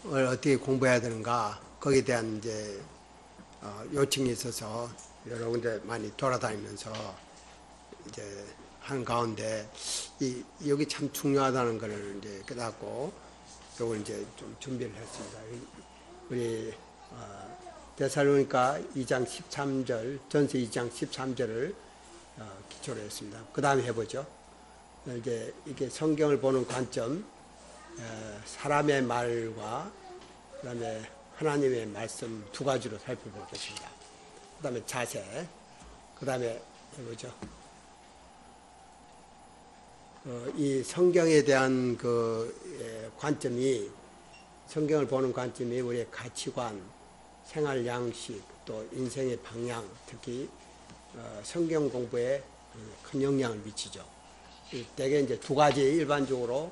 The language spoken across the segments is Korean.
어떻게 공부해야 되는가 거기에 대한 이제 요청이 있어서 여러 군데 많이 돌아다니면서 이제 하는 가운데 여기 참 중요하다는 것을 이제 깨닫고 이걸 이제 좀 준비를 했습니다. 우리 데살로니가 2장 13절, 전서 2장 13절을 기초로 했습니다. 그 다음에 해보죠. 이제 이게 성경을 보는 관점, 사람의 말과 그 다음에 하나님의 말씀 두 가지로 살펴보겠습니다. 그 다음에 자세, 그 다음에 해보죠. 이 성경에 대한 그 관점이, 성경을 보는 관점이 우리의 가치관, 생활 양식, 또 인생의 방향, 특히 성경 공부에 큰 영향을 미치죠. 대개 이제 두 가지, 일반적으로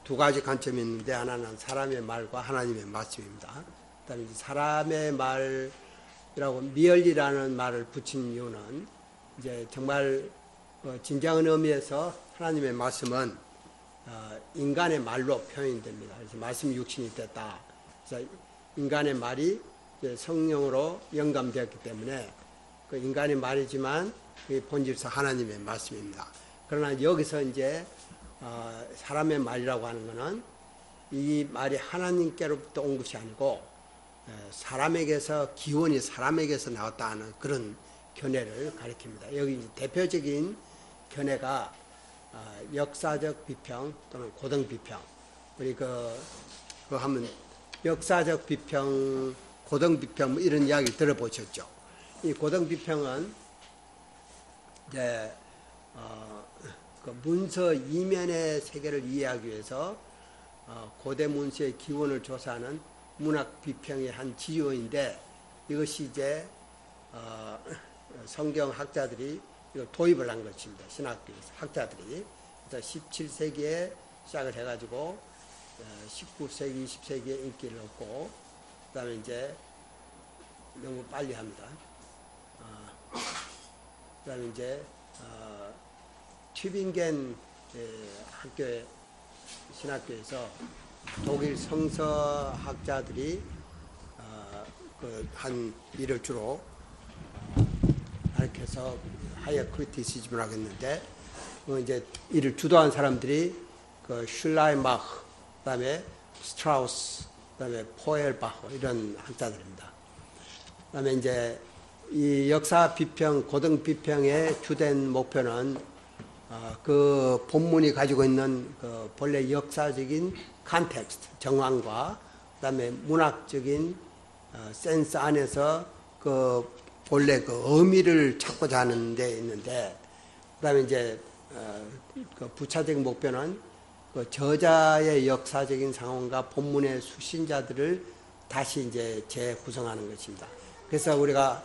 두 가지 관점이 있는데, 하나는 사람의 말과 하나님의 말씀입니다. 그다음에 사람의 말이라고 미열이라는 말을 붙인 이유는 이제 정말 진정한 의미에서 하나님의 말씀은 인간의 말로 표현이 됩니다. 그래서 말씀이 육신이 됐다. 그래서 인간의 말이 성령으로 영감되었기 때문에 그 인간의 말이지만 그 본질상 하나님의 말씀입니다. 그러나 여기서 이제 사람의 말이라고 하는 것은 이 말이 하나님께로부터 온 것이 아니고 사람에게서, 기원이 사람에게서 나왔다 하는 그런 견해를 가리킵니다. 여기 대표적인 견해가 역사적 비평 또는 고등 비평. 우리 그 하면 역사적 비평, 고등 비평 뭐 이런 이야기를 들어보셨죠. 이 고등 비평은 이제 그 문서 이면의 세계를 이해하기 위해서 고대 문서의 기원을 조사하는 문학 비평의 한 지요인데, 이것이 이제 성경 학자들이 이걸 도입을 한 것입니다. 신학교에서 학자들이. 그래서 17세기에 시작을 해가지고 19세기, 20세기에 인기를 얻고, 그 다음에 이제 너무 빨리 합니다. 그 다음에 이제 튜빙겐 학교에, 신학교에서 독일 성서학자들이 한 일을 주로 가르쳐서 하이어 크리티시즘을 하겠는데, 이제 이를 주도한 사람들이 그 슐라이마흐, 그다음에 스트라우스, 그다음에 포엘바흐 이런 학자들입니다. 그다음에 이제 이 역사 비평, 고등 비평의 주된 목표는 그 본문이 가지고 있는 그 본래 역사적인 컨텍스트, 정황과 그다음에 문학적인 센스 안에서 그 본래 그 의미를 찾고자 하는 데 있는데, 그다음에 이제 그 부차적인 목표는 그 저자의 역사적인 상황과 본문의 수신자들을 다시 이제 재구성하는 것입니다. 그래서 우리가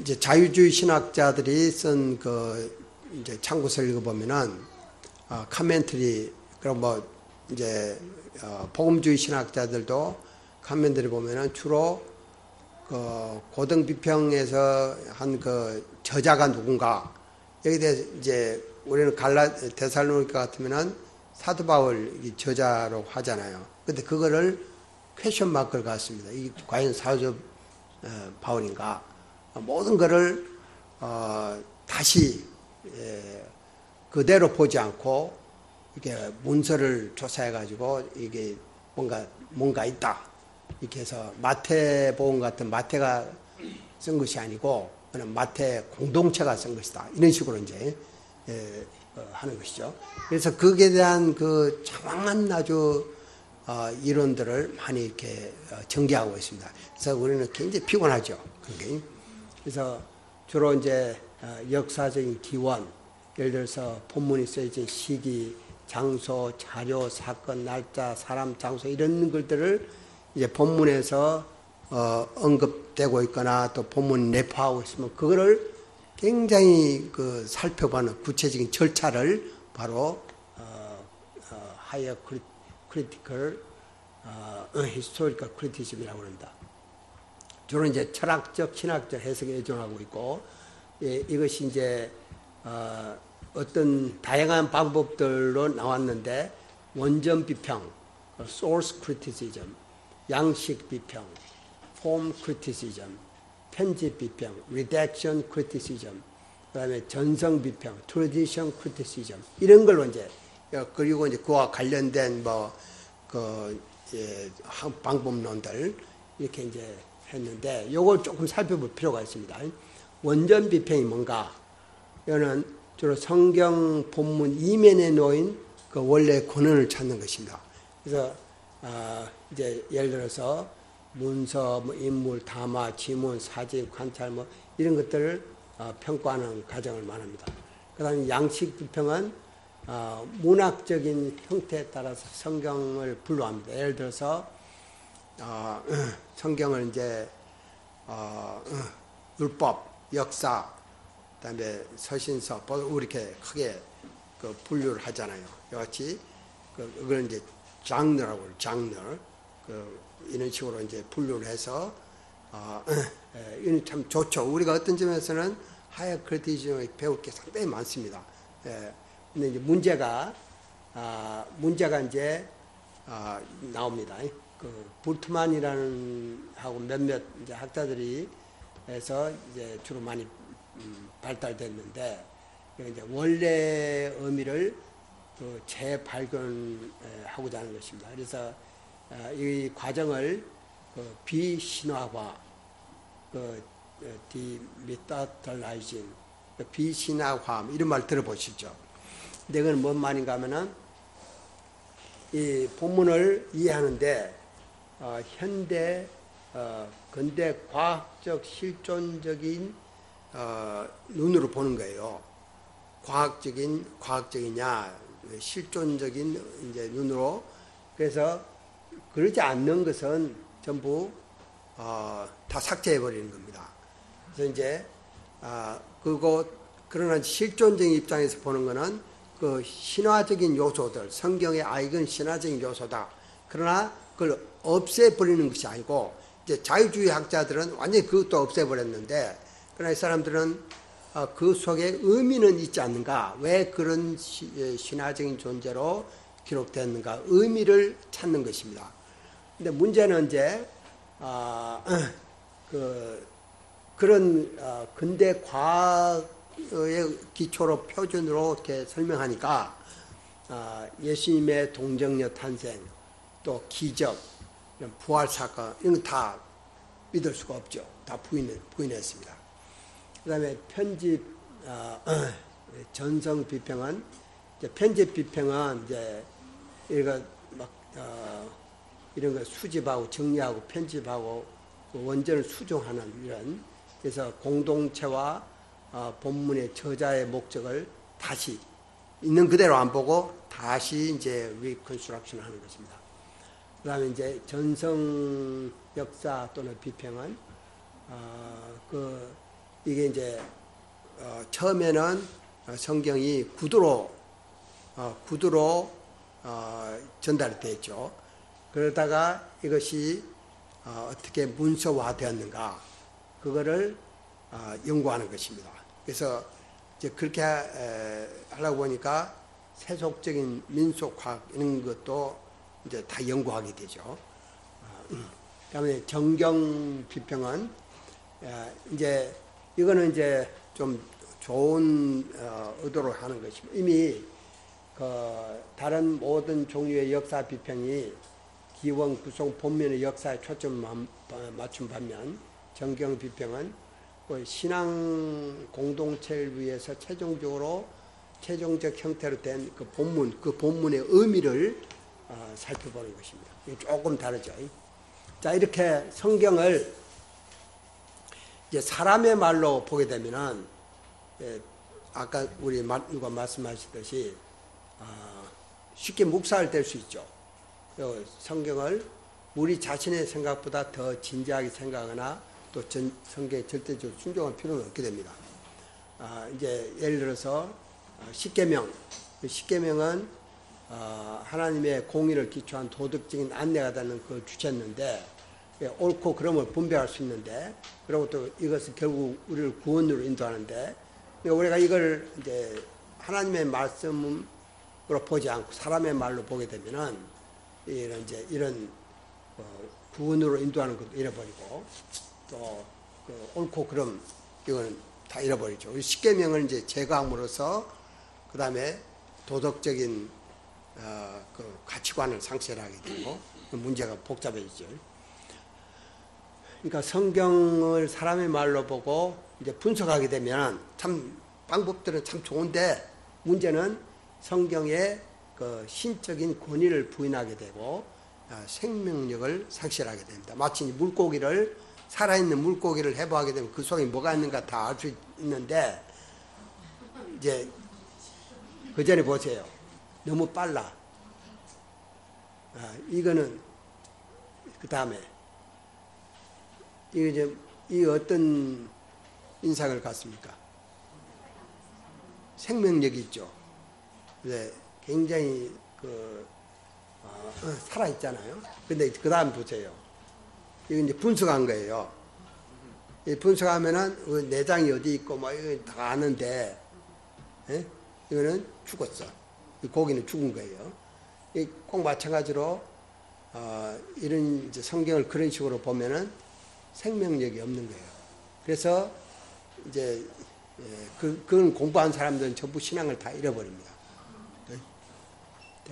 이제 자유주의 신학자들이 쓴 이제 참고서를 읽어보면은, 카멘트리, 그럼 뭐, 이제, 복음주의 신학자들도 카멘트리 보면은 주로 고등 비평에서 한 저자가 누군가, 여기에 대해서 이제 우리는 데살로니가 같으면은 사도 바울 저자로 하잖아요. 근데 그거를 퀘션 마크를 갖습니다. 이 과연 사도 바울인가? 모든 것을 다시 그대로 보지 않고 이렇게 문서를 조사해 가지고 이게 뭔가 있다 이렇게 해서, 마태복음 같은 마태가 쓴 것이 아니고 그냥 마태 공동체가 쓴 것이다, 이런 식으로 이제 하는 것이죠. 그래서 거기에 대한 그 장황한 아주 이론들을 많이 이렇게 전개하고 있습니다. 그래서 우리는 굉장히 피곤하죠. 그게. 그래서 주로 이제 역사적인 기원, 예를 들어서 본문이 쓰여진 시기, 장소, 자료, 사건, 날짜, 사람, 장소 이런 것들을 이제 본문에서 언급되고 있거나 또 본문 내포하고 있으면 그거를 굉장히 살펴보는 구체적인 절차를 바로 하이어 크리티컬 히스토리컬 크리티즘이라고 합니다. 주로 이제 철학적, 신학적 해석에 의존하고 있고, 이것이 이제 어떤 다양한 방법들로 나왔는데, 원전 비평, source criticism, 양식 비평, form criticism, 편집 비평, redaction criticism, 그다음에 전성 비평, tradition criticism 이런 걸로 이제 그리고 이제 그와 관련된 방법론들 이렇게 이제 했는데 요걸 조금 살펴볼 필요가 있습니다. 원전 비평이 뭔가? 이거는 주로 성경 본문 이면에 놓인 그 원래 근원을 찾는 것입니다. 그래서 이제 예를 들어서 문서, 인물, 담화, 지문, 사진, 관찰 이런 것들을 평가하는 과정을 말합니다. 그다음에 양식 비평은 문학적인 형태에 따라서 성경을 분류합니다. 예를 들어서 성경을 이제 율법, 역사, 그다음에 서신서 이렇게 크게 분류를 하잖아요. 이같이 그걸 이제 장르라고 해요. 장르 이런 식으로 이제 분류를 해서 이건 참 좋죠. 우리가 어떤 점에서는 하이어 크리티즘을 배울 게 상당히 많습니다. 근데 이제 문제가 이제 나옵니다. 볼트만이라는 하고 몇몇 이제 학자들이 해서 이제 주로 많이 발달됐는데 이제 원래 의미를 재발견하고자 하는 것입니다. 그래서 이 과정을 비신화화, 디미타탈라이징, 비신화화 이런 말 들어보시죠. 근데 이건 뭔 말인가 하면은 이 본문을 이해하는데 현대 근대 과학적 실존적인 눈으로 보는 거예요. 과학적이냐 실존적인 이제 눈으로. 그래서 그러지 않는 것은 전부 다 삭제해 버리는 겁니다. 그래서 이제 그러나 실존적인 입장에서 보는 거는 그 신화적인 요소들, 성경의 이건 신화적인 요소다. 그러나 그걸 없애버리는 것이 아니고, 이제 자유주의 학자들은 완전히 그것도 없애버렸는데, 그러나 이 사람들은 그 속에 의미는 있지 않는가? 왜 그런 신화적인 존재로 기록됐는가? 의미를 찾는 것입니다. 근데 문제는 이제, 그런 근대 과학의 기초로 표준으로 이렇게 설명하니까 예수님의 동정녀 탄생, 또 기적, 부활 사건 이런 거 다 믿을 수가 없죠. 다 부인했습니다. 그다음에 편집 전성 비평은 편집 비평은 이제 이런 거 수집하고 정리하고 편집하고 원전을 수정하는 이런, 그래서 공동체와 본문의 저자의 목적을 다시 있는 그대로 안 보고 다시 이제 리컨스트럭션 하는 것입니다. 그 다음에 이제 전성 역사 또는 비평은 이게 이제 처음에는 성경이 구두로 전달이 됐죠. 그러다가 이것이 어떻게 문서화되었는가, 그거를 연구하는 것입니다. 그래서 이제 그렇게 하려고 보니까 세속적인 민속학 이런 것도 이제 다 연구하게 되죠. 그다음에 정경 비평은 이제 이거는 이제 좀 좋은 의도로 하는 것입니다. 이미 다른 모든 종류의 역사 비평이 기원, 구성, 본면의 역사에 초점 맞춘 반면 정경 비평은 신앙 공동체를 위해서 최종적 형태로 된 그 본문의 의미를 살펴보는 것입니다. 조금 다르죠. 자, 이렇게 성경을 이제 사람의 말로 보게 되면은 아까 우리 누가 말씀하셨듯이 쉽게 묵살될 수 있죠. 성경을 우리 자신의 생각보다 더 진지하게 생각하거나 또 성경에 절대적으로 순종할 필요는 없게 됩니다. 이제 예를 들어서 십계명은 하나님의 공의를 기초한 도덕적인 안내가 되는 그 주체였는데, 옳고 그름을 분별할 수 있는데, 그리고 또 이것은 결국 우리를 구원으로 인도하는데, 우리가 이걸 이제 하나님의 말씀으로 보지 않고 사람의 말로 보게 되면은 이런 구원으로 인도하는 것도 잃어버리고 또 옳고 그름 이거는 다 잃어버리죠. 십계명을 이제 제거함으로써 그 다음에 도덕적인 그 가치관을 상실하게 되고 문제가 복잡해지죠. 그러니까 성경을 사람의 말로 보고 이제 분석하게 되면 참 방법들은 참 좋은데 문제는 성경의 그 신적인 권위를 부인하게 되고 생명력을 상실하게 됩니다. 마치 물고기를 살아있는 물고기를 해부하게 되면 그 속에 뭐가 있는가 다 알 수 있는데 이제 그 전에 보세요. 너무 빨라. 이거는 그 다음에 이 어떤 인상을 갖습니까? 생명력이 있죠. 네, 굉장히 살아 있잖아요. 근데 그 다음 보세요. 이거 이제 분석한 거예요. 이 분석하면은 내장이 어디 있고 뭐 이거 다 아는데, 예? 이거는 죽었어. 이 고기는 죽은 거예요. 꼭 마찬가지로 이런 이제 성경을 그런 식으로 보면은 생명력이 없는 거예요. 그래서 이제 그건 공부한 사람들은 전부 신앙을 다 잃어버립니다.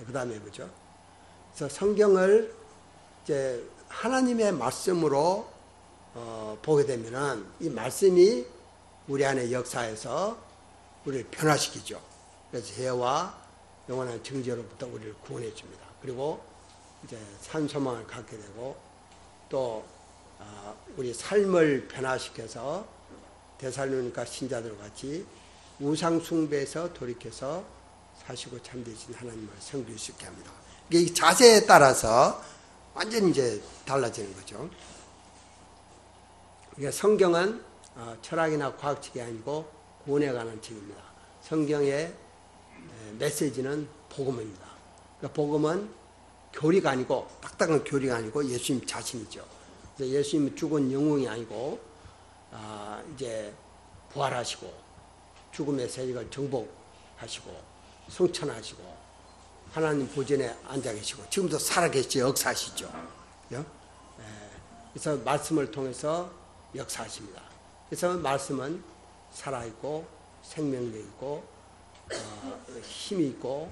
그 다음에 보죠. 그래서 성경을 이제 하나님의 말씀으로 보게 되면은 이 말씀이 우리 안에 역사해서 우리를 변화시키죠. 그래서 죄와 영원한 정죄로부터 우리를 구원해 줍니다. 그리고 이제 산소망을 갖게 되고 또 우리 삶을 변화시켜서 데살로니가 신자들과 같이 우상 숭배에서 돌이켜서 사시고 참되신 하나님을 섬길 수 있게 합니다. 이 자세에 따라서 완전히 이제 달라지는 거죠. 그러니까 성경은 철학이나 과학책이 아니고 구원에 관한 책입니다. 성경의 메시지는 복음입니다. 그러니까 복음은 교리가 아니고 딱딱한 교리가 아니고 예수님 자신이죠. 그래서 예수님이 죽은 영웅이 아니고 이제 부활하시고 죽음의 세력을 정복하시고 성천하시고 하나님 보좌에 앉아 계시고 지금도 살아계시 역사하시죠. 그래서 말씀을 통해서 역사하십니다. 그래서 말씀은 살아있고 생명력이고 힘이 있고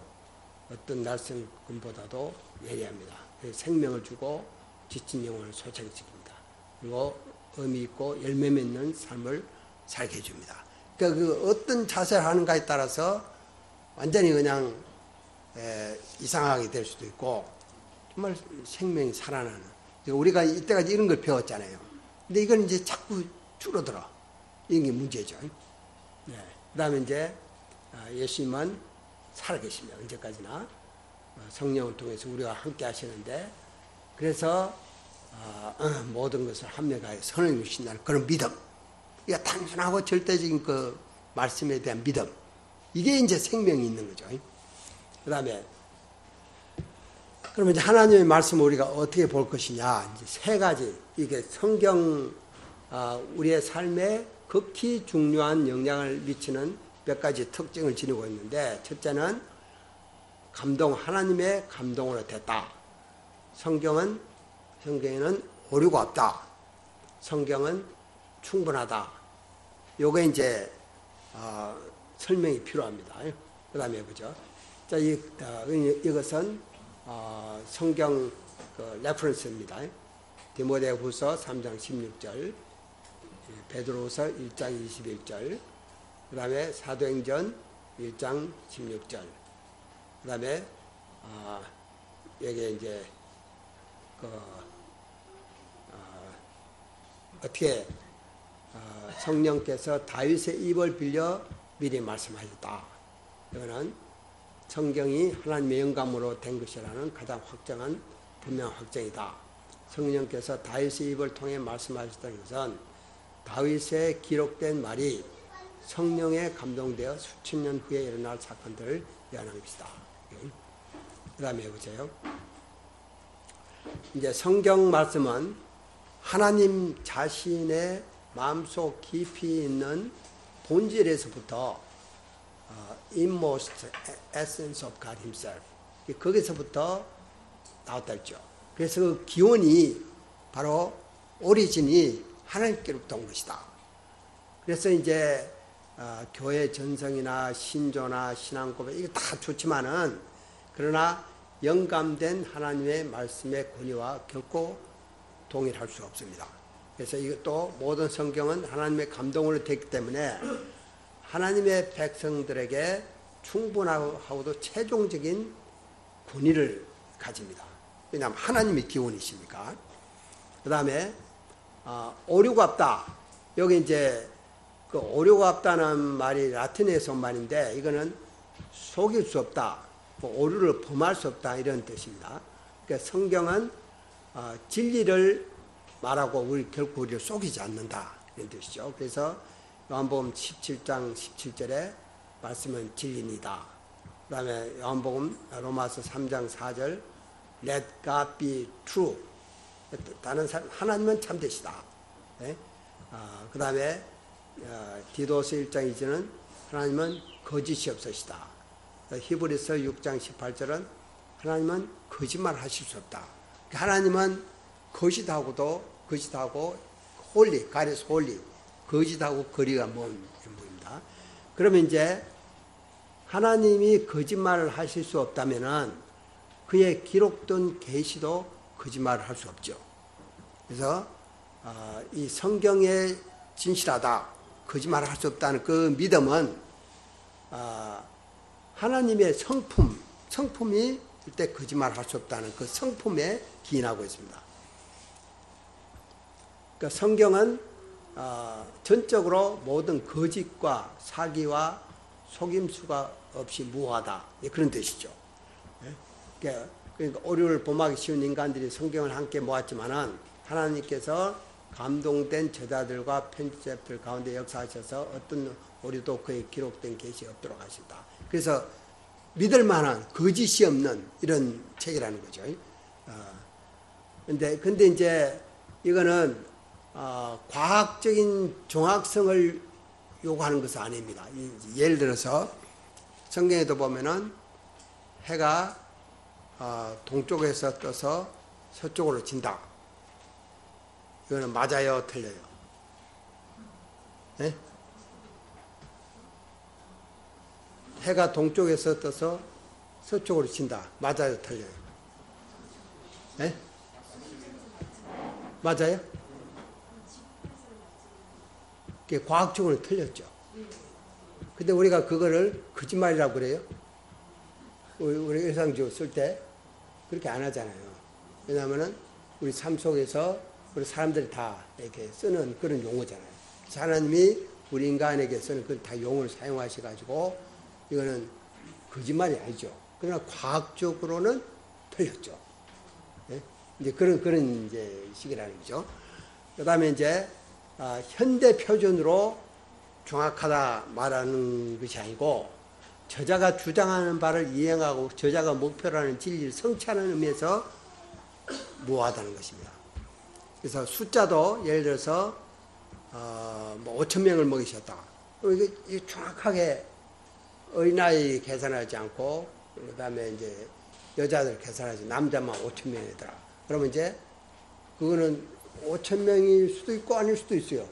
어떤 날성금보다도 예리합니다. 생명을 주고 지친 영혼을 소생시킵니다. 그리고 의미 있고 열매 맺는 삶을 살게 해줍니다. 그러니까 그 어떤 자세를 하는가에 따라서 완전히 그냥 이상하게 될 수도 있고 정말 생명이 살아나는. 그러니까 우리가 이때까지 이런 걸 배웠잖아요. 근데 이건 이제 자꾸 줄어들어. 이런 게 문제죠. 네. 그 다음에 이제 예수님은 살아계시며 언제까지나 성령을 통해서 우리와 함께 하시는데 그래서 모든 것을 합력하여 선을 이루신다는 그런 믿음. 이게 단순하고 절대적인 그 말씀에 대한 믿음. 이게 이제 생명이 있는 거죠. 그 다음에 그러면 이제 하나님의 말씀을 우리가 어떻게 볼 것이냐. 이제 세 가지. 이게 성경 우리의 삶에 극히 중요한 영향을 미치는 몇 가지 특징을 지니고 있는데 첫째는 하나님의 감동으로 됐다. 성경에는 오류가 없다. 성경은 충분하다. 요게 이제 설명이 필요합니다. 그 다음에 보죠. 자, 이것은 성경 레퍼런스입니다. 디모데후서 3장 16절, 베드로후서 1장 21절, 그 다음에 사도행전 1장 16절, 그 다음에 여기에 이제 어떻게 성령께서 다윗의 입을 빌려 미리 말씀하셨다. 이거는 성경이 하나님의 영감으로 된 것이라는 가장 확정한 분명한 확정이다. 성령께서 다윗의 입을 통해 말씀하셨다는 것은 다윗의 기록된 말이 성령에 감동되어 수천 년 후에 일어날 사건들을 예언한 것이다. 그 다음에 해보세요. 이제 성경 말씀은 하나님 자신의 마음속 깊이 있는 본질에서부터 inmost essence of God Himself 거기서부터 나왔다 했죠. 그래서 그 기원이 바로 오리진이 하나님께로부터 온 것이다. 그래서 이제 교회 전성이나 신조나 신앙 고백 이거 다 좋지만은 그러나 영감된 하나님의 말씀의 권위와 결코 동일할 수 없습니다. 그래서 이것도 모든 성경은 하나님의 감동으로 됐기 때문에 하나님의 백성들에게 충분하고도 최종적인 권위를 가집니다. 왜냐하면 하나님의 기원이시니까. 그 다음에 오류가 없다. 여기 이제 그 오류가 없다는 말이 라틴에서 온 말인데 이거는 속일 수 없다, 뭐 오류를 범할 수 없다 이런 뜻입니다. 그러니까 성경은 진리를 말하고 결코 우리를 속이지 않는다 이런 뜻이죠. 그래서 요한복음 17장 17절에 말씀은 진리니다. 그 다음에 요한복음 로마서 3장 4절 Let God be true. 다른 하나님은 참되시다. 네? 그 다음에 디도서 1장 2절은 하나님은 거짓이 없으시다. 히브리서 6장 18절은 하나님은 거짓말 하실 수 없다. 하나님은 거짓하고 홀리, 가리스 홀리, 거짓하고 거리가 먼 인물입니다. 그러면 이제 하나님이 거짓말을 하실 수 없다면은 그의 기록된 계시도 거짓말을 할 수 없죠. 그래서 이 성경에 진실하다, 거짓말을 할 수 없다는 그 믿음은 하나님의 성품이 절대 거짓말을 할 수 없다는 그 성품에 기인하고 있습니다. 그러니까 성경은 전적으로 모든 거짓과 사기와 속임수가 없이 무하다 그런 뜻이죠. 그러니까 오류를 범하기 쉬운 인간들이 성경을 함께 모았지만은 하나님께서 감동된 저자들과 편집자들 가운데 역사하셔서 어떤 오류도 그의 기록된 계시 없도록 하신다. 그래서 믿을 만한 거짓이 없는 이런 책이라는 거죠. 근데 이제 이거는 과학적인 정확성을 요구하는 것은 아닙니다. 예를 들어서 성경에도 보면은 해가 동쪽에서 떠서 서쪽으로 진다. 이거는 맞아요, 틀려요? 네? 해가 동쪽에서 떠서 서쪽으로 진다. 맞아요, 틀려요? 네? 맞아요? 그게 과학적으로 틀렸죠. 근데 우리가 그거를 거짓말이라고 그래요? 우리 일상적으로 쓸 때 그렇게 안 하잖아요. 왜냐하면은 우리 삶 속에서 우리 사람들이 다 이렇게 쓰는 그런 용어잖아요. 하나님이 우리 인간에게 쓰는 그 다 용어를 사용하셔가지고 이거는 거짓말이 아니죠. 그러나 과학적으로는 틀렸죠. 네? 이제 그런 이제 식이라는 거죠. 그 다음에 이제 현대 표준으로 정확하다 말하는 것이 아니고 저자가 주장하는 바를 이행하고 저자가 목표로 하는 진리를 성취하는 의미에서 무하다는 것입니다. 그래서 숫자도 예를 들어서 5,000명을 먹이셨다. 이게 정확하게 어린아이 계산하지 않고 그 다음에 이제 여자들 계산하지 남자만 5,000명이더라. 그러면 이제 그거는 5,000명일 수도 있고 아닐 수도 있어요.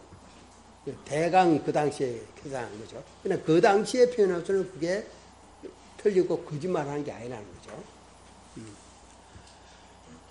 대강 그 당시에 계산한 거죠. 그냥 그 당시에 표현해서는 그게 틀리고 거짓말하는 게 아니라는 거죠.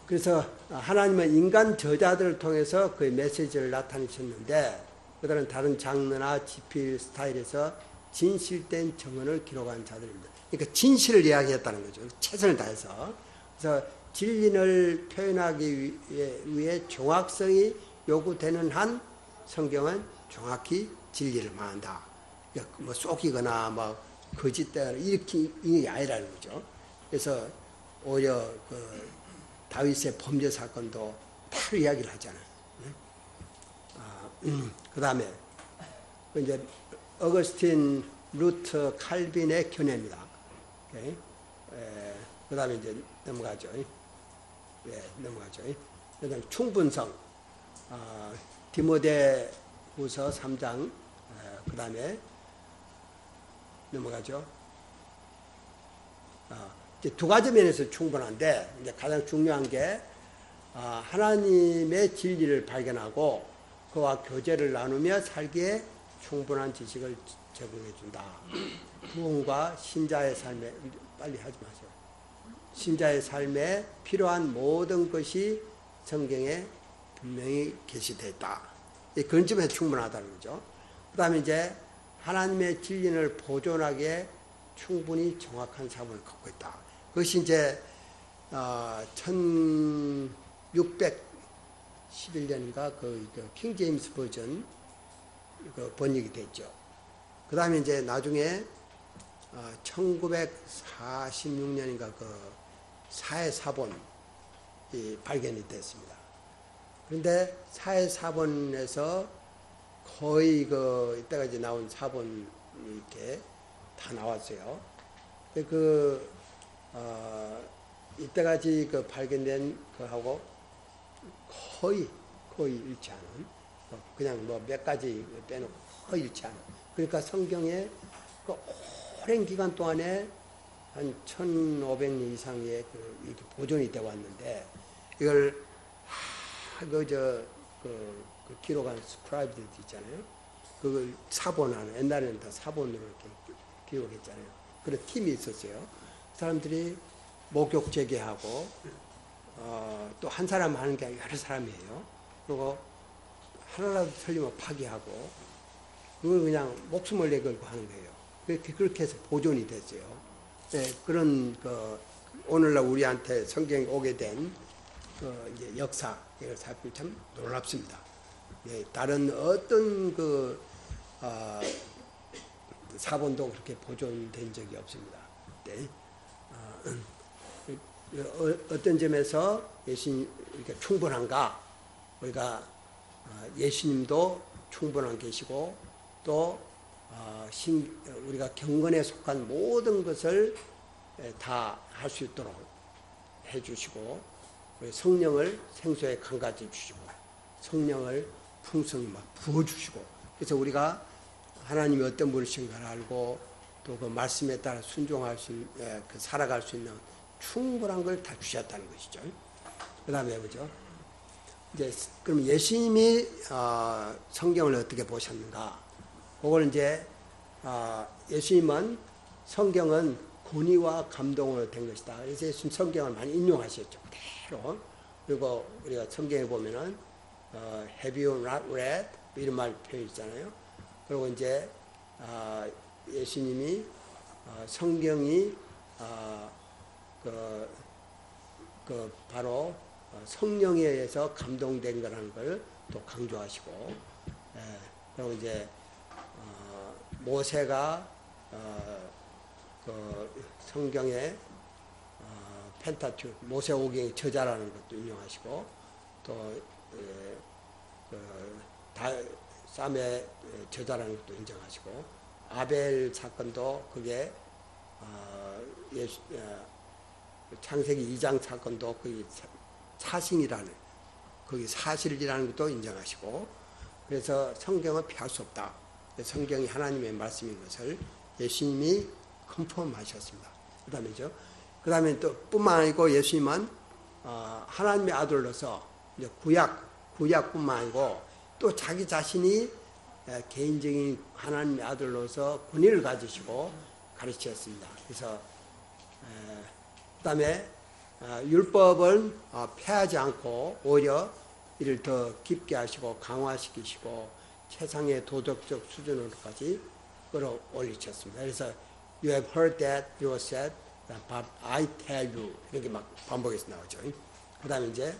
그래서 하나님은 인간 저자들을 통해서 그 메시지를 나타내셨는데 그들은 다른 장르나 지필 스타일에서 진실된 정언을 기록한 자들입니다. 그러니까 진실을 이야기했다는 거죠. 최선을 다해서. 그래서 진리를 표현하기 위해 정확성이 요구되는 한 성경은 정확히 진리를 말한다. 그러니까 뭐 속이거나 뭐 거짓되거나 이렇게 이게 아니라는 거죠. 그래서 오히려 그 다윗의 범죄 사건도 바로 이야기를 하잖아요. 그 다음에 이제 어거스틴, 루터, 칼빈의 견해입니다. 그 다음에 이제 넘어가죠. 넘어가죠. 그 다음에 충분성, 디모데후서 3장, 그 다음에 넘어가죠. 이제 두 가지 면에서 충분한데 이제 가장 중요한 게 하나님의 진리를 발견하고 그와 교제를 나누며 살기에 충분한 지식을 제공해 준다. 구원과 신자의 삶에 빨리 하지 마세요. 신자의 삶에 필요한 모든 것이 성경에 분명히 게시되어 있다. 그런 점에서 충분하다는 거죠. 그 다음에 이제 하나님의 진리를 보존하기에 충분히 정확한 사본을 갖고 있다. 그것이 이제 1611년인가 그 킹 제임스 버전 번역이 됐죠. 그 다음에 이제 나중에 1946년인가 그 사해사본이 발견이 됐습니다. 그런데 사해사본에서 거의 이때까지 나온 사본이 이렇게 다 나왔어요. 이때까지 발견된 거하고 거의 일치하는, 그냥 몇 가지 빼놓고 거의 일치하는. 그러니까 성경에 오랜 기간 동안에 한 1500년 이상의 이렇게 보존이 되어 왔는데, 이걸, 기록한 스크라이브들 있잖아요. 그걸 사본하는, 옛날에는 다 사본으로 이렇게 기록했잖아요. 그런 팀이 있었어요. 사람들이 목욕 재개하고, 또 한 사람 하는 게 아니라 여러 사람이에요. 그리고 하나라도 틀리면 파기하고, 그걸 그냥 목숨을 내걸고 하는 거예요. 그렇게 해서 보존이 됐어요. 네, 그런, 오늘날 우리한테 성경이 오게 된, 이제 역사, 이걸 살펴보면 참 놀랍습니다. 네, 다른 어떤 사본도 그렇게 보존된 적이 없습니다. 네. 어떤 점에서 예수님 이렇게 충분한가? 우리가 예수님도 충분한 계시고 또 우리가 경건에 속한 모든 것을 다 할 수 있도록 해주시고 성령을 생수에 감가해 주시고 성령을 풍성히 부어주시고 그래서 우리가 하나님이 어떤 분이신가를 알고 또 그 말씀에 따라 순종할 수 있는, 살아갈 수 있는 충분한 걸 다 주셨다는 것이죠. 그 다음에 뭐죠? 이제 그럼 예수님이 성경을 어떻게 보셨는가? 그걸 이제 예수님은 성경은 권위와 감동으로 된 것이다. 그래서 예수님 성경을 많이 인용하셨죠. 그대로. 그리고 우리가 성경에 보면은 Have you not read? 이런 말 표현 있잖아요. 그리고 이제 예수님이 성경이 바로 성령에 의해서 감동된 거라는 걸 또 강조하시고, 그리고 이제 모세가 성경의 펜타튜 모세오경의 저자라는 것도 인용하시고 또 쌈의 저자라는 것도 인정하시고 아벨 사건도 그게 창세기 2장 사건도 그게 사신이라는 그게 사실이라는 것도 인정하시고 그래서 성경은 피할 수 없다. 성경이 하나님의 말씀인 것을 예수님이 컨펌하셨습니다. 그 다음에 또 뿐만 아니고 예수님은 하나님의 아들로서 이제 구약뿐만 아니고 또 자기 자신이 개인적인 하나님의 아들로서 권위를 가지시고 가르치셨습니다. 그래서 그 다음에 율법을 폐하지 않고 오히려 이를 더 깊게 하시고 강화시키시고 최상의 도덕적 수준으로까지 끌어올리셨습니다. 그래서 You have heard that, you have said, but I tell you 이렇게 막 반복해서 나오죠. 그 다음에 이제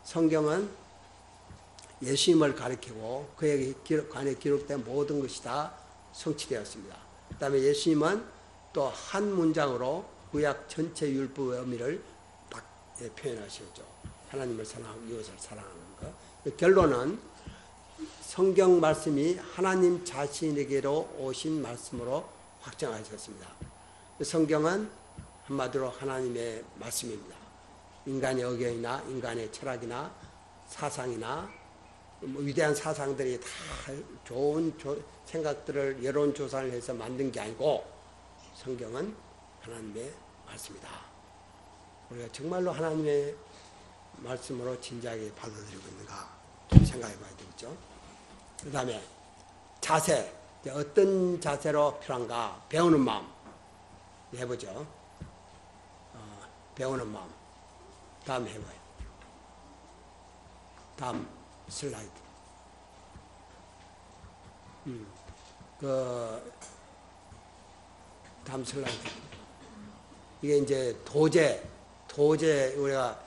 성경은 예수님을 가리키고 그에게 관해 기록된 모든 것이 다 성취되었습니다. 그 다음에 예수님은 또 한 문장으로 구약 전체 율법의 의미를 딱 표현하셨죠. 하나님을 사랑하고 이웃을 사랑하는 것. 결론은 성경 말씀이 하나님 자신에게로 오신 말씀으로 확정하셨습니다. 성경은 한마디로 하나님의 말씀입니다. 인간의 의견이나 인간의 철학이나 사상이나 위대한 사상들이 다 좋은 생각들을 여론조사를 해서 만든 게 아니고 성경은 하나님의 말씀이다. 우리가 정말로 하나님의 말씀으로 진지하게 받아들이고 있는가 좀 생각해 봐야 되겠죠. 그 다음에 자세, 어떤 자세로 필요한가? 배우는 마음 해보죠. 배우는 마음. 다음 해봐요. 다음 슬라이드. 다음 슬라이드. 이게 이제 도제 우리가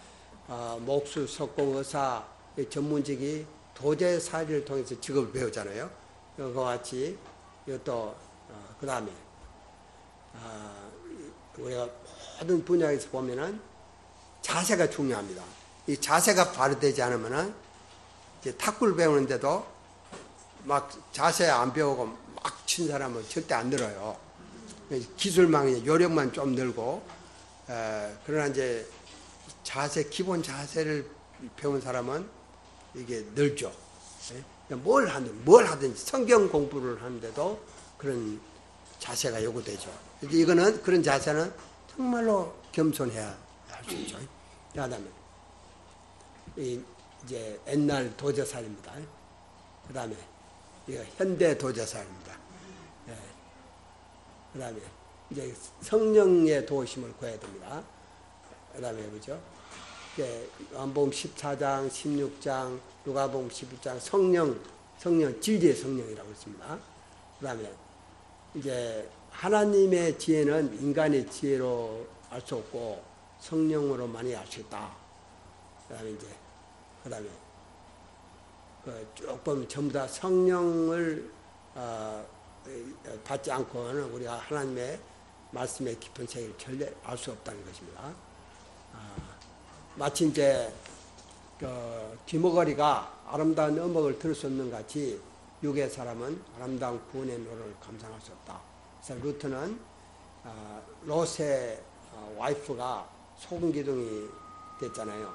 목수, 석공, 의사 전문직이 도제 사리를 통해서 직업을 배우잖아요. 그와 같이 이것도 그 다음에 우리가 모든 분야에서 보면은 자세가 중요합니다. 이 자세가 바로되지 않으면은 이제 탁구를 배우는데도 막 자세 안 배우고 막 친 사람은 절대 안 늘어요. 기술만, 요령만 좀 늘고, 그러나 이제 기본 자세를 배운 사람은 이게 늘죠. 뭘 하든지 성경 공부를 하는데도 그런 자세가 요구되죠. 이거는 그런 자세는 정말로 겸손해야 할 수 있죠. 그다음에 이제 옛날 도제살입니다. 그다음에 이거 현대 도제살입니다. 그다음에 이제 성령의 도우심을 구해야 됩니다. 그다음에 뭐죠? 요한복음 14장, 16장, 누가복음 11장 성령 진리의 성령이라고 했습니다. 그다음에 이제 하나님의 지혜는 인간의 지혜로 알 수 없고 성령으로만이 알 수 있다. 그다음에 쭉 보면 전부 다 성령을 받지 않고는 우리가 하나님의 말씀의 깊은 세계를 전혀 알 수 없다는 것입니다. 마치 이제 귀머거리가 아름다운 음악을 들을 수 없는 같이 육의 사람은 아름다운 구원의 노래를 감상할 수 없다. 그래서 루트는 롯의 와이프가 소금기둥이 됐잖아요.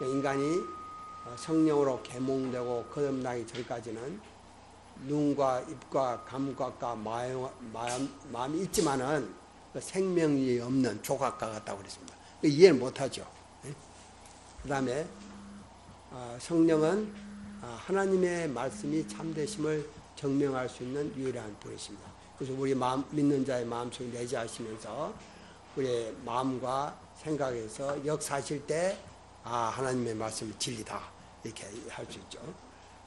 인간이 성령으로 계몽되고 거듭나기 전까지는 눈과 입과 감각과 마음이 있지만은 생명이 없는 조각과 같다고 그랬습니다. 이해를 못하죠. 그 다음에 성령은 하나님의 말씀이 참되심을 증명할 수 있는 유일한 분이십니다. 그래서 우리 믿는 자의 마음속에 내재하시면서 우리의 마음과 생각에서 역사하실 때 하나님의 말씀이 진리다 이렇게 할 수 있죠.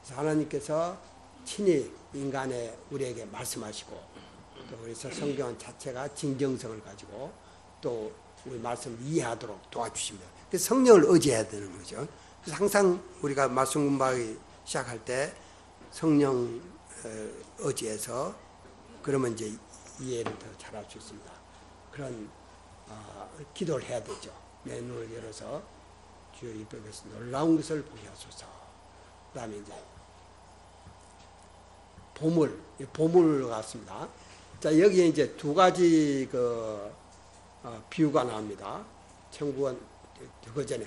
그래서 하나님께서 친히 인간의 우리에게 말씀하시고 또 그래서 성경 자체가 진정성을 가지고 또 우리 말씀을 이해하도록 도와주십니다. 그래서 성령을 의지해야 되는 거죠. 그래서 항상 우리가 말씀 공부하기 시작할 때 성령 의지해서 그러면 이제 이해를 더 잘할 수 있습니다. 그런 기도를 해야 되죠. 내 눈을 열어서 주의 입에서 놀라운 것을 보게 하소서. 그 다음에 이제 보물 같습니다. 자, 여기에 이제 두 가지 비유가 나옵니다. 천국은 그 전에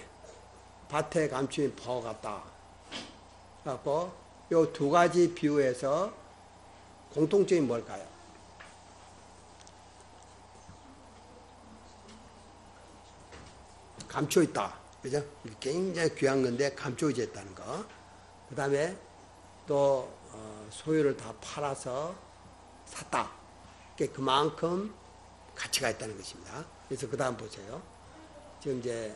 밭에 감추인 보 같다. 그래갖고 이 두 가지 비유에서 공통점이 뭘까요? 감춰 있다. 그죠? 굉장히 귀한 건데 감춰져 있다는 거. 그 다음에 또 소유를 다 팔아서 샀다. 그만큼 가치가 있다는 것입니다. 그래서 그 다음 보세요. 지금 이제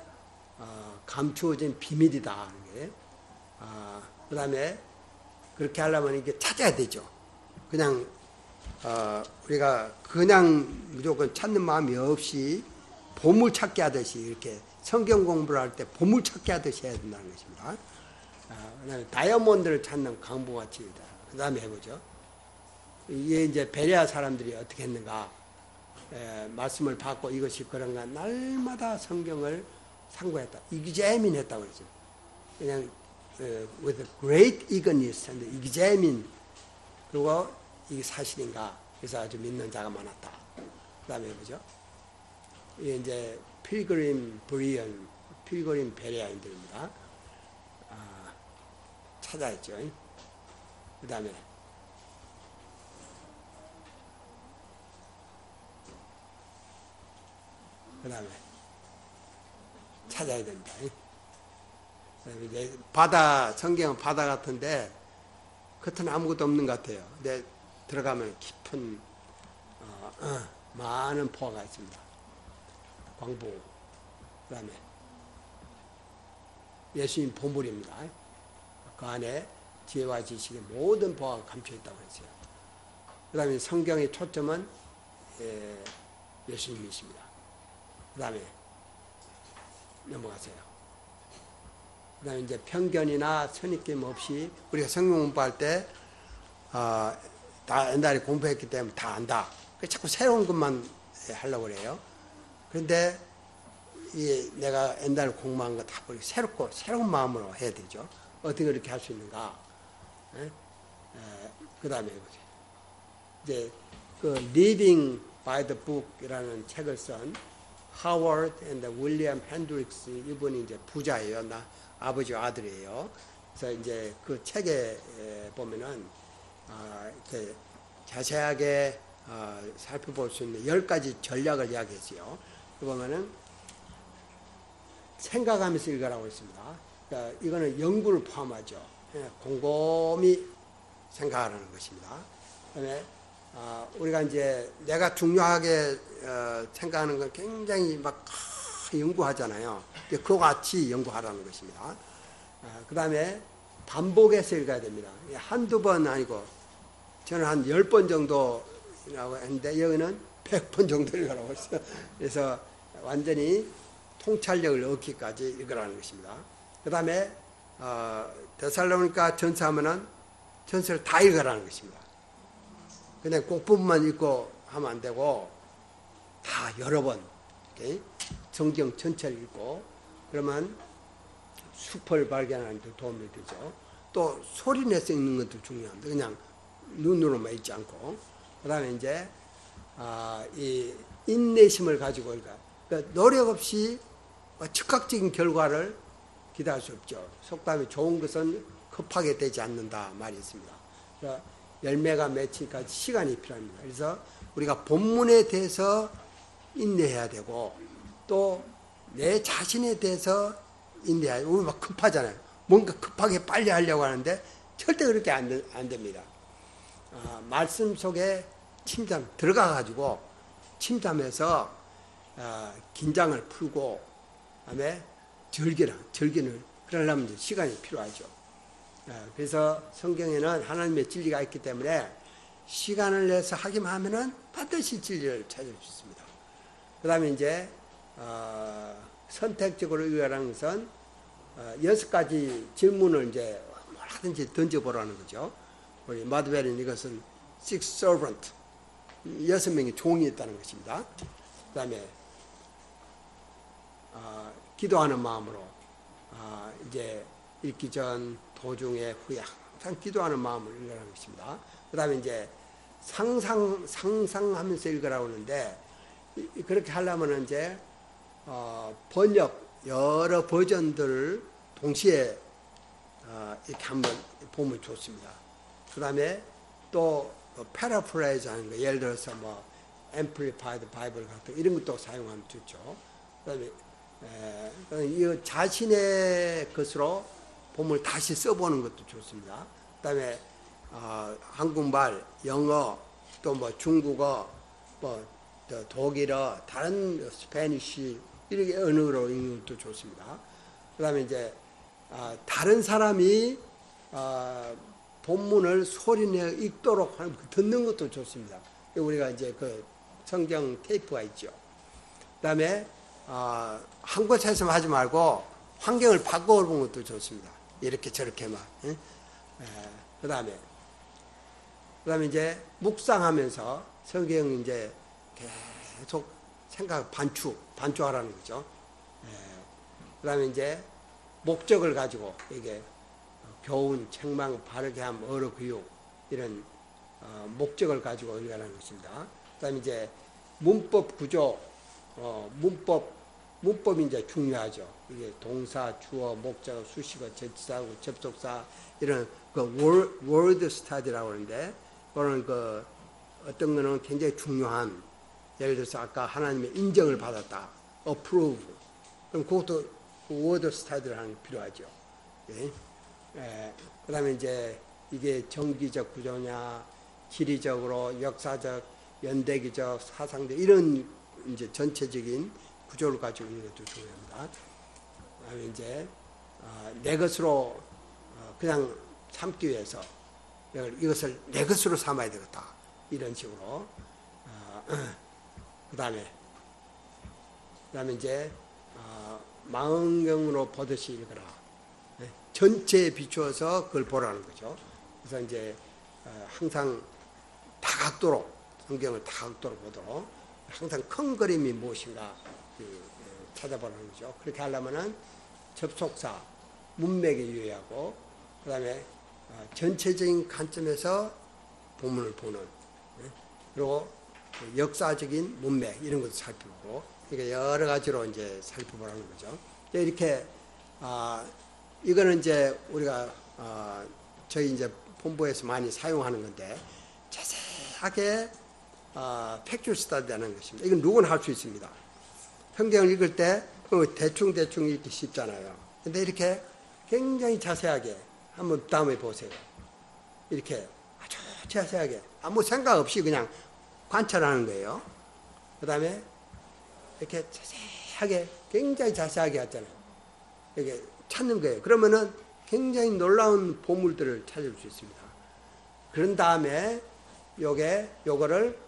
감추어진 비밀이다 하는 게. 그 다음에 그렇게 하려면 이게 찾아야 되죠. 그냥 우리가 그냥 무조건 찾는 마음이 없이 보물 찾기 하듯이 이렇게 성경 공부를 할 때 보물 찾기 하듯이 해야 된다는 것입니다. 그다음에 다이아몬드를 찾는 강부같이. 그 다음에 해보죠. 이게 이제 베레아 사람들이 어떻게 했는가. 말씀을 받고 이것이 그런가 날마다 성경을 상고했다. 이기재민했다고 그랬죠. 그냥 with great eagerness and 이기재민. 그리고 이게 사실인가. 그래서 아주 믿는 자가 많았다. 그 다음에 해보죠. 이게 이제 필그림 베레아인들입니다. 찾아야죠. 그 다음에 찾아야 됩니다. 이제 성경은 바다 같은데 겉은 아무것도 없는 것 같아요. 근데 들어가면 깊은 많은 포화가 있습니다. 광부, 그다음에 예수님 보물입니다. 그 안에 지혜와 지식의 모든 포화가 감춰 있다고 했어요. 그다음에 성경의 초점은 예수님이십니다. 그다음에 넘어가세요. 그다음에 이제 편견이나 선입견 없이 우리가 성경 공부할 때 다 옛날에 공부했기 때문에 다 안다. 자꾸 새로운 것만 하려고 그래요. 그런데 내가 옛날에 공부한 거 다 버리고 새로운 마음으로 해야 되죠. 어떻게 그렇게 할 수 있는가? 그다음에 이제 그 Living by the Book이라는 책을 쓴 하워드 앤 윌리엄 핸드릭스, 이분이 이제 부자예요. 아버지와 아들이에요. 그래서 이제 그 책에 보면은 이렇게 자세하게 살펴볼 수 있는 10가지 전략을 이야기했어요. 보면은 생각하면서 읽으라고 했습니다. 그러니까 이거는 연구를 포함하죠. 곰곰이 생각하라는 것입니다. 그다음에 우리가 이제 내가 중요하게 생각하는 건 굉장히 막 연구하잖아요. 그와 같이 연구하라는 것입니다. 그 다음에 반복해서 읽어야 됩니다. 한두 번 아니고 저는 한 10번 정도라고 했는데 여기는 100번 정도 읽으라고 했어요. 그래서 완전히 통찰력을 얻기까지 읽으라는 것입니다. 그 다음에 데살로니가 전서하면은 전서를 다 읽으라는 것입니다. 그냥 꼭 부분만 읽고 하면 안 되고 다 여러 번 이렇게 성경 전체를 읽고 그러면 숲을 발견하는 데 도움이 되죠. 또 소리 내서 읽는 것도 중요합니다. 그냥 눈으로만 읽지 않고. 그 다음에 이제 이 인내심을 가지고 그러니까 노력 없이 즉각적인 결과를 기대할 수 없죠. 속담에 좋은 것은 급하게 되지 않는다 말이 있습니다. 그러니까 열매가 맺히기까지 시간이 필요합니다. 그래서 우리가 본문에 대해서 인내해야 되고 또 내 자신에 대해서 인내해야 돼요. 우리 막 급하잖아요. 뭔가 급하게 빨리 하려고 하는데 절대 그렇게 안 됩니다. 말씀 속에 들어가가지고 침잠해서 긴장을 풀고 그다음에 절기는 그러려면 시간이 필요하죠. 그래서 성경에는 하나님의 진리가 있기 때문에 시간을 내서 하기만 하면은 반드시 진리를 찾을 수 있습니다. 그 다음에 이제 선택적으로 의뢰하는 것은 6가지 질문을 이제 뭐라든지 던져보라는 거죠. 우리 마드벨은 이것은 six servant, 6명의 종이 있다는 것입니다. 그 다음에 기도하는 마음으로 이제 읽기 전, 도중에, 후에 항상 기도하는 마음을 읽으라는 것입니다. 그 다음에 이제 상상하면서 읽으라고 하는데 그렇게 하려면 이제 번역 여러 버전들을 동시에 이렇게 한번 보면 좋습니다. 그 다음에 또 패러프레이즈 하는 거, 예를 들어서 뭐 앰플리파이드 바이블 같은 이런 것도 사용하면 좋죠. 그 다음에 이 자신의 것으로 본문을 다시 써보는 것도 좋습니다. 그 다음에 한국말, 영어, 또 뭐 중국어, 뭐 독일어, 다른 스페니쉬 이렇게 언어로 읽는 것도 좋습니다. 그 다음에 이제 다른 사람이 본문을 소리내어 읽도록 듣는 것도 좋습니다. 우리가 이제 그 성경 테이프가 있죠. 그 다음에 한 곳에서만 하지 말고 환경을 바꿔보는 것도 좋습니다. 이렇게 저렇게만. 그 다음에 이제 묵상하면서 성경 이제 계속 반추하라는 거죠. 그 다음에 이제 목적을 가지고 이게 교훈, 책망, 바르게 함, 어로 교육 이런 목적을 가지고 읽으라는 것입니다. 그 다음에 이제 문법 구조, 문법이 이제 중요하죠. 이게 동사, 주어, 목적, 수식어, 전치사, 접속사 이런 그 word study라고 하는데 그거는 그 어떤 거는 굉장히 중요한 예를 들어서 아까 하나님의 인정을 받았다, approve. 그럼 그것도 워드 스타디를 하는 게 필요하죠. 예. 그 다음에 이제 이게 정기적 구조냐, 지리적으로, 역사적, 연대기적, 사상적, 이런 이제 전체적인 구조를 가지고 있는 것도 중요합니다. 그 다음에 이제, 내 것으로 그냥 삼기 위해서 이것을 내 것으로 삼아야 되겠다. 이런 식으로. 그 다음에 이제, 망원경으로 보듯이 읽어라. 전체에 비추어서 그걸 보라는 거죠. 그래서 이제 항상 다각도로 성경을 다각도로 보도록 항상 큰 그림이 무엇인가 찾아보라는 거죠. 그렇게 하려면은 접속사, 문맥에 유의하고 그 다음에 전체적인 관점에서 본문을 보는 그리고 역사적인 문맥 이런 것도 살펴보고 그러니까 여러 가지로 이제 살펴보라는 거죠. 이렇게 이거는 이제 우리가 저희 이제 본부에서 많이 사용하는 건데 자세하게 팩트 스터디하는 것입니다. 이건 누구나 할 수 있습니다. 성경을 읽을 때 대충 읽기 쉽잖아요. 근데 이렇게 굉장히 자세하게 한번 다음에 보세요. 이렇게 아주 자세하게 아무 생각 없이 그냥 관찰하는 거예요. 그 다음에 이렇게 자세하게 굉장히 자세하게 하잖아요. 이렇게 찾는 거예요. 그러면은 굉장히 놀라운 보물들을 찾을 수 있습니다. 그런 다음에 요거를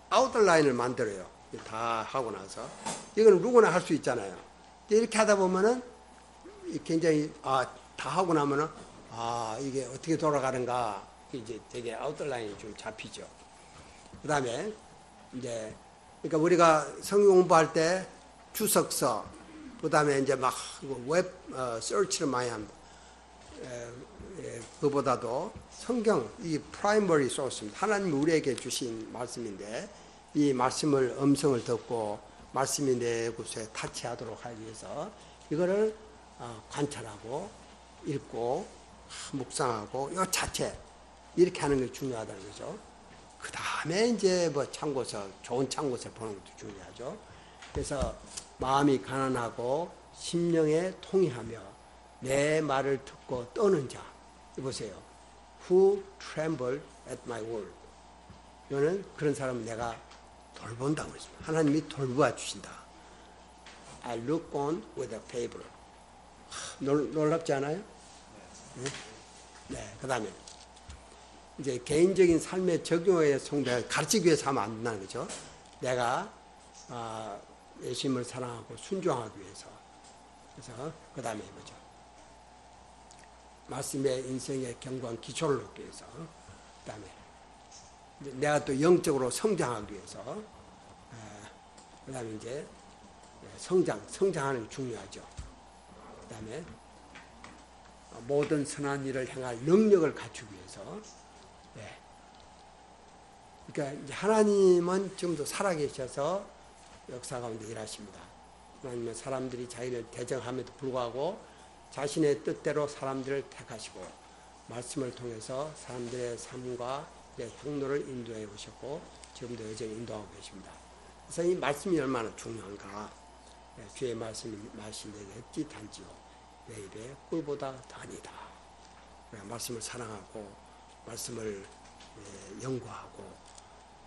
아웃라인을 만들어요. 다 하고 나서 이거는 누구나 할 수 있잖아요. 이렇게 하다 보면은 굉장히 다 하고 나면은 이게 어떻게 돌아가는가 이제 되게 아웃라인이 좀 잡히죠. 그 다음에 이제 그러니까 우리가 성경 공부할 때 주석서 그 다음에 이제 막 웹 서치를 많이 합니다. 그보다도 성경 이 프라이머리 소스입니다. 하나님이 우리에게 주신 말씀인데 이 말씀을 음성을 듣고 말씀이 내 곳에 타치하도록 하기 위해서 이거를 관찰하고 읽고 묵상하고 이 자체 이렇게 하는 게 중요하다는 거죠. 그 다음에 이제 뭐 참고서 좋은 참고서 보는 것도 중요하죠. 그래서 마음이 가난하고 심령에 통이하며 내 말을 듣고 떠는 자. 보세요. Who tremble at my word. 이거는 그런 사람은 내가 돌본다고 했습니다. 하나님이 돌보아 주신다. I look on with a favor. 놀랍지 않아요? 네. 그 다음에 이제 개인적인 삶에 적용해 성대 가르치기 위해서 하면 안 된다는 거죠. 내가 예수님을 사랑하고 순종하기 위해서. 그래서 그 다음에 뭐죠? 말씀의 인생의 견고한 기초를 놓기 위해서. 그 다음에 내가 또 영적으로 성장하기 위해서. 그 다음에 이제 성장하는 게 중요하죠. 그 다음에 모든 선한 일을 행할 능력을 갖추기 위해서. 네. 그러니까 이제 하나님은 지금도 살아계셔서 역사 가운데 일하십니다. 하나님은 사람들이 자기를 대적함에도 불구하고 자신의 뜻대로 사람들을 택하시고 말씀을 통해서 사람들의 삶과 행로를 인도해 오셨고 지금도 여전히 인도하고 계십니다. 그래서 이 말씀이 얼마나 중요한가. 주의 말씀이 내게 띠단지요 내 입에 꿀보다 더하니다. 말씀을 사랑하고 말씀을 연구하고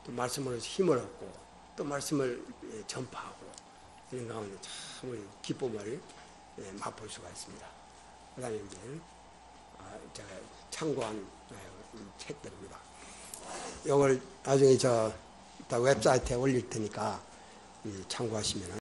또 말씀으로 힘을 얻고 또 말씀을 전파하고 이런 가운데 참 기쁨을 맛볼 수가 있습니다. 그 다음에 이제 제가 참고한 책들입니다. 이걸 나중에 다 웹사이트에 올릴 테니까 참고하시면